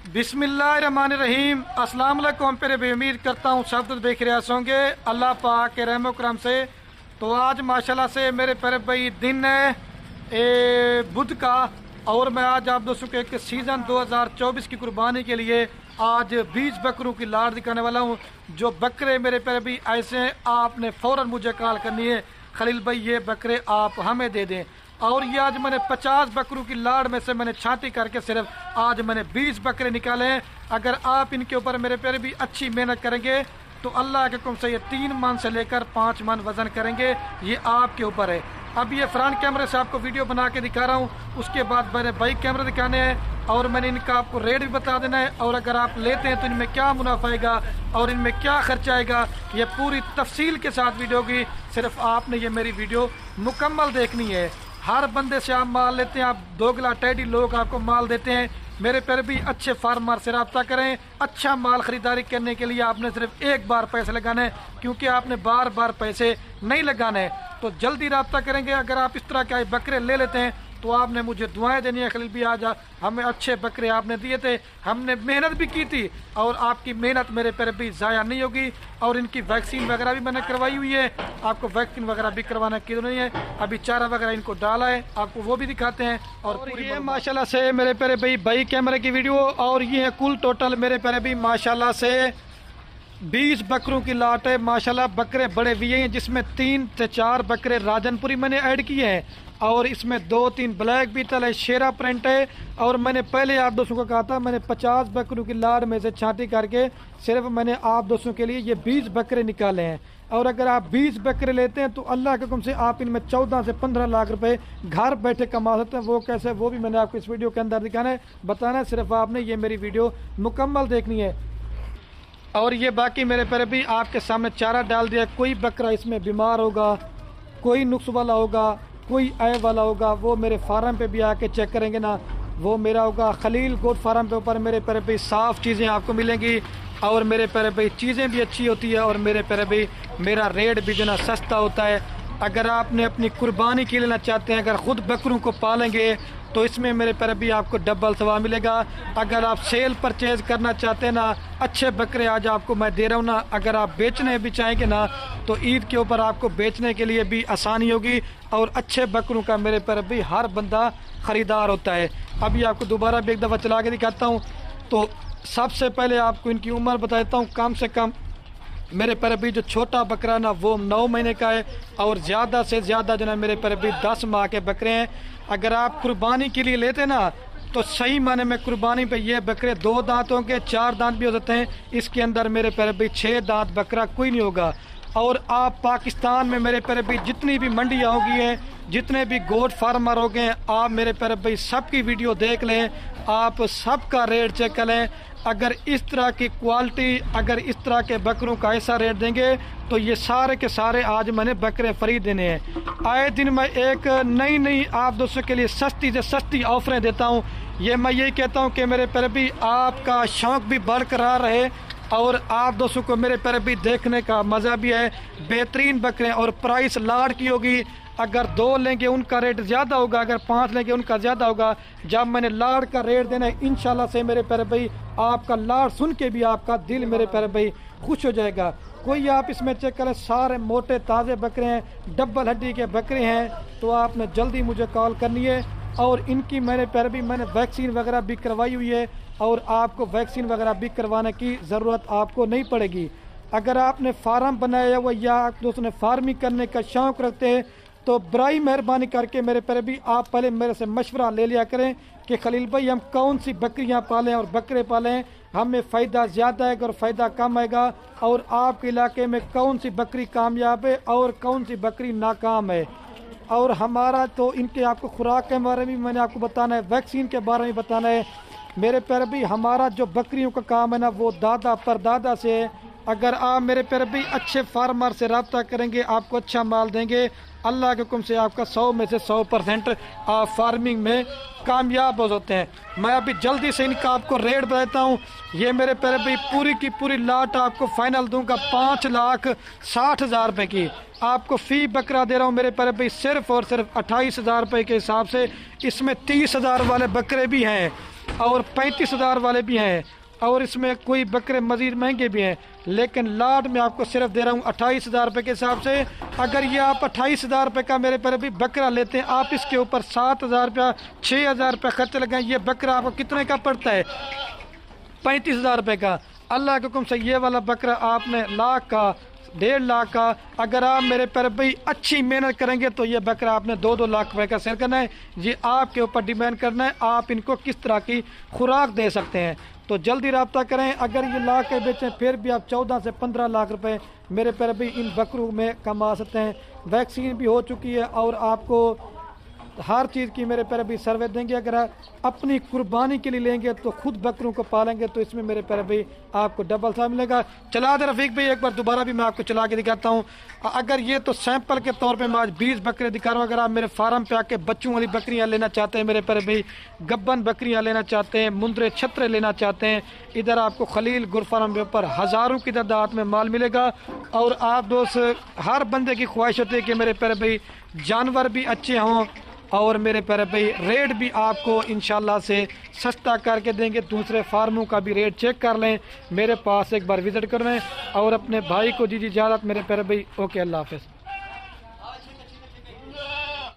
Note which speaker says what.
Speaker 1: बिस्मिल्लाहिर्रहमानिर्रहीम। अस्सलाम वालेकुम प्यारे भाई, उम्मीद करता हूँ सब कुछ बेखैरियत होंगे अल्लाह पाक के रहम करम से। तो आज माशाल्लाह से मेरे प्यारे भाई दिन है बुध का, और मैं आज आप दोस्तों को एक सीज़न 2024 की कुर्बानी के लिए आज 20 बकरों की लाट दिखाने वाला हूँ। जो बकरे मेरे प्यारे भाई ऐसे हैं, आपने फ़ौरन मुझे कॉल करनी है, खलील भाई ये बकरे आप हमें दे दें। और ये आज मैंने 50 बकरों की लाड़ में से मैंने छांटी करके सिर्फ आज मैंने 20 बकरे निकाले हैं। अगर आप इनके ऊपर मेरे प्यारे भी अच्छी मेहनत करेंगे तो अल्लाह के हुक्म से ये 3 मन से लेकर 5 मन वजन करेंगे, ये आपके ऊपर है। अब ये फ्रंट कैमरे से आपको वीडियो बना के दिखा रहा हूँ, उसके बाद मैंने बैक कैमरे दिखाने हैं और मैंने इनका आपको रेट भी बता देना है, और अगर आप लेते हैं तो इनमें क्या मुनाफा आएगा और इनमें क्या खर्चा आएगा, ये पूरी तफसील के साथ वीडियो होगी। सिर्फ आपने ये मेरी वीडियो मुकम्मल देखनी है। हर बंदे से आप माल लेते हैं, आप दोगला टैडी लोग आपको माल देते हैं। मेरे प्यारे भी अच्छे फार्मर से रब्ता करें। अच्छा माल खरीदारी करने के लिए आपने सिर्फ एक बार पैसे लगाने हैं, क्योंकि आपने बार बार पैसे नहीं लगाने। तो जल्दी रब्ता करेंगे। अगर आप इस तरह के बकरे ले लेते हैं तो आपने मुझे दुआएं देनी है, खलील भी आज हमें अच्छे बकरे आपने दिए थे, हमने मेहनत भी की थी, और आपकी मेहनत मेरे प्यारे भी ज़ाया नहीं होगी। और इनकी वैक्सीन वगैरह भी मैंने करवाई हुई है, आपको वैक्सीन वगैरह भी करवाना की नहीं है। अभी चारा वगैरह इनको डाला है, आपको वो भी दिखाते हैं। और ये माशाल्लाह से मेरे प्यारे भाई बाई कैमरे की वीडियो, और ये है कुल टोटल मेरे प्यारे भी माशाल्लाह से 20 बकरों की लाट है। माशाल्लाह बकरे बड़े भी हैं, जिसमें 3 से 4 बकरे राजनपुरी मैंने ऐड किए हैं, और इसमें 2-3 ब्लैक बीटल है, शेरा प्रिंट है। और मैंने पहले आप दोस्तों को कहा था, मैंने 50 बकरों की लाट में से छांटी करके सिर्फ मैंने आप दोस्तों के लिए ये 20 बकरे निकाले हैं। और अगर आप 20 बकरे लेते हैं तो अल्लाह के हुक्म से आप इनमें 14 से 15 लाख रुपए घर बैठे कमा सकते हैं। वो कैसे, वो भी मैंने आपको इस वीडियो के अंदर दिखाना है, बताना है। सिर्फ आपने ये मेरी वीडियो मुकम्मल देखनी है। और ये बाकी मेरे प्यारे भी आपके सामने चारा डाल दिया। कोई बकरा इसमें बीमार होगा, कोई नुक्स वाला होगा, कोई ऐब वाला होगा, वो मेरे फार्म पे भी आके चेक करेंगे ना, वो मेरा होगा। खलील गोट फार्म पे ऊपर मेरे प्यारे भाई साफ़ चीज़ें आपको मिलेंगी, और मेरे प्यारे भाई चीज़ें भी अच्छी होती है, और मेरे प्यारे भाई मेरा रेट भी जो ना सस्ता होता है। अगर आपने अपनी कुर्बानी के लेना चाहते हैं, अगर ख़ुद बकरों को पालेंगे तो इसमें मेरे प्यारे भी आपको डबल सवाब मिलेगा। अगर आप सेल परचेज करना चाहते हैं ना, अच्छे बकरे आज आपको मैं दे रहा हूँ ना, अगर आप बेचने भी चाहेंगे ना तो ईद के ऊपर आपको बेचने के लिए भी आसानी होगी। और अच्छे बकरों का मेरे प्यारे भी हर बंदा ख़रीदार होता है। अभी आपको दोबारा भी एक दफ़ा चला के दिखाता हूँ। तो सबसे पहले आपको इनकी उम्र बताता हूँ। कम से कम मेरे प्यारे भी जो छोटा बकरा ना वो 9 महीने का है, और ज़्यादा से ज़्यादा जो ना मेरे प्यारे भी 10 माह के बकरे हैं। अगर आप कुर्बानी के लिए लेते ना तो सही माने में कुर्बानी पे ये बकरे 2 दांतों के 4 दांत भी हो सकते हैं। इसके अंदर मेरे प्यारे भी 6 दांत बकरा कोई नहीं होगा। और आप पाकिस्तान में मेरे प्यारे भाई जितनी भी मंडियाँ होगी हैं, जितने भी गोट फार्मर हो गए हैं, आप मेरे प्यारे भाई सबकी वीडियो देख लें, आप सबका रेट चेक कर लें। अगर इस तरह की क्वालिटी, अगर इस तरह के बकरों का ऐसा रेट देंगे तो ये सारे के सारे आज मैंने बकरे फ्री देने हैं। आए दिन मैं एक नई नई आप दोस्तों के लिए सस्ती से सस्ती ऑफरें देता हूँ। ये मैं यही कहता हूँ कि मेरे प्यारे भी आपका शौक़ भी बरकरार रहे, और आप दोस्तों को मेरे प्यारे भी देखने का मज़ा भी है। बेहतरीन बकरे, और प्राइस लाड़ की होगी। अगर 2 लेंगे उनका रेट ज़्यादा होगा, अगर 5 लेंगे उनका ज़्यादा होगा। जब मैंने लाड़ का रेट देना है, इंशाल्लाह से मेरे प्यारे भाई आपका लाड़ सुन के भी आपका दिल मेरे प्यारे भाई खुश हो जाएगा। कोई आप इसमें चेक करें, सारे मोटे ताज़े बकरे हैं, डबल हड्डी के बकरे हैं। तो आपने जल्दी मुझे कॉल करनी है। और इनकी मेरे प्यारे भी मैंने वैक्सीन वगैरह भी करवाई हुई है, और आपको वैक्सीन वगैरह भी करवाने की ज़रूरत आपको नहीं पड़ेगी। अगर आपने फार्म बनाया हुआ या आप दोस्तों ने फार्मिंग करने का शौक़ रखते हैं तो बराई मेहरबानी करके मेरे प्यारे भी आप पहले मेरे से मशवरा ले लिया करें कि खलील भाई हम कौन सी बकरियां पालें और बकरे पालें, हमें फ़ायदा ज़्यादा है और फ़ायदा कम आएगा, और आपके इलाके में कौन सी बकरी कामयाब है और कौन सी बकरी नाकाम है। और हमारा तो इनके आपको खुराक के बारे में मैंने आपको बताना है, वैक्सीन के बारे में बताना है। मेरे प्यारे भी हमारा जो बकरियों का काम है ना वो दादा परदादा से है। अगर आप मेरे प्यारे भी अच्छे फार्मर से रब्ता करेंगे, आपको अच्छा माल देंगे, अल्लाह के हुक्म से आपका 100 में से 100% आप फार्मिंग में कामयाब हो जाते हैं। मैं अभी जल्दी से इनका आपको रेट बताता हूँ। ये मेरे प्यारे भाई पूरी की पूरी लाट आपको फाइनल दूंगा 5,60,000 रुपये की। आपको फ़ी बकरा दे रहा हूँ मेरे प्यारे भाई सिर्फ और सिर्फ 28,000 रुपये के हिसाब से। इसमें 30,000 वाले बकरे भी हैं। اور 35,000 والے بھی ہیں، اور اس میں کوئی بکرے مزید مہنگے بھی ہیں، لیکن لاٹ میں آپ کو صرف دے رہا ہوں 28,000 روپے کے حساب سے۔ اگر یہ آپ 28,000 روپے کا میرے پر بھی بکرا لیتے ہیں، آپ اس کے اوپر 7,000 روپیہ 6,000 روپے خرچ لگائیں، یہ بکرا آپ کو کتنے کا پڑتا ہے؟ 35,000 روپے کا۔ اللہ کے حکم سے یہ والا بکرا آپ نے لاکھ کا، 1.5 لاکھ کا، اگر آپ میرے پر بھائی اچھی محنت کریں گے تو یہ بکرا آپ نے 2 لاکھ روپے کا سیل کرنا ہے۔ یہ آپ کے اوپر ڈیمانڈ کرنا ہے، آپ ان کو کس طرح کی خوراک دے سکتے ہیں۔ تو جلدی رابطہ کریں، اگر یہ لا کے بیچیں پھر بھی آپ 14 سے 15 لاکھ روپے میرے پر بھی ان بکروں میں کما سکتے ہیں۔ ویکسین بھی ہو چکی ہے اور آپ کو ہر چیز کی میرے پیارے بھی سروے دیں گے۔ اگر اپنی قربانی کے لیے لیں گے تو خود بکروں کو پالیں گے تو اس میں میرے پیارے بھی آپ کو ڈبل سا ملے گا۔ چلا دے رفیق بھائی، ایک بار دوبارہ بھی میں آپ کو چلا کے دکھاتا ہوں۔ اگر یہ تو سیمپل کے طور پہ میں آج 20 بکرے دکھا رہا ہوں۔ اگر آپ میرے فارم پہ آ کے بچوں والی بکریاں لینا چاہتے ہیں میرے پیارے بھائی، گبن بکریاں لینا چاہتے ہیں، مندرے چھترے لینا چاہتے ہیں، ادھر آپ کو خلیل گر فارم کے اوپر ہزاروں کی تعداد میں مال ملے گا۔ اور آپ دوست، ہر بندے کی خواہش ہوتی ہے کہ میرے پیارے بھائی جانور بھی اچھے ہوں اور میرے پیارے بھائی ریٹ بھی آپ کو انشاءاللہ سے سستا کر کے دیں گے۔ دوسرے فارموں کا بھی ریٹ چیک کر لیں، میرے پاس ایک بار وزٹ کر لیں اور اپنے بھائی کو دیجیے اجازت میرے پیارے بھائی۔ اوکے، اللہ حافظ۔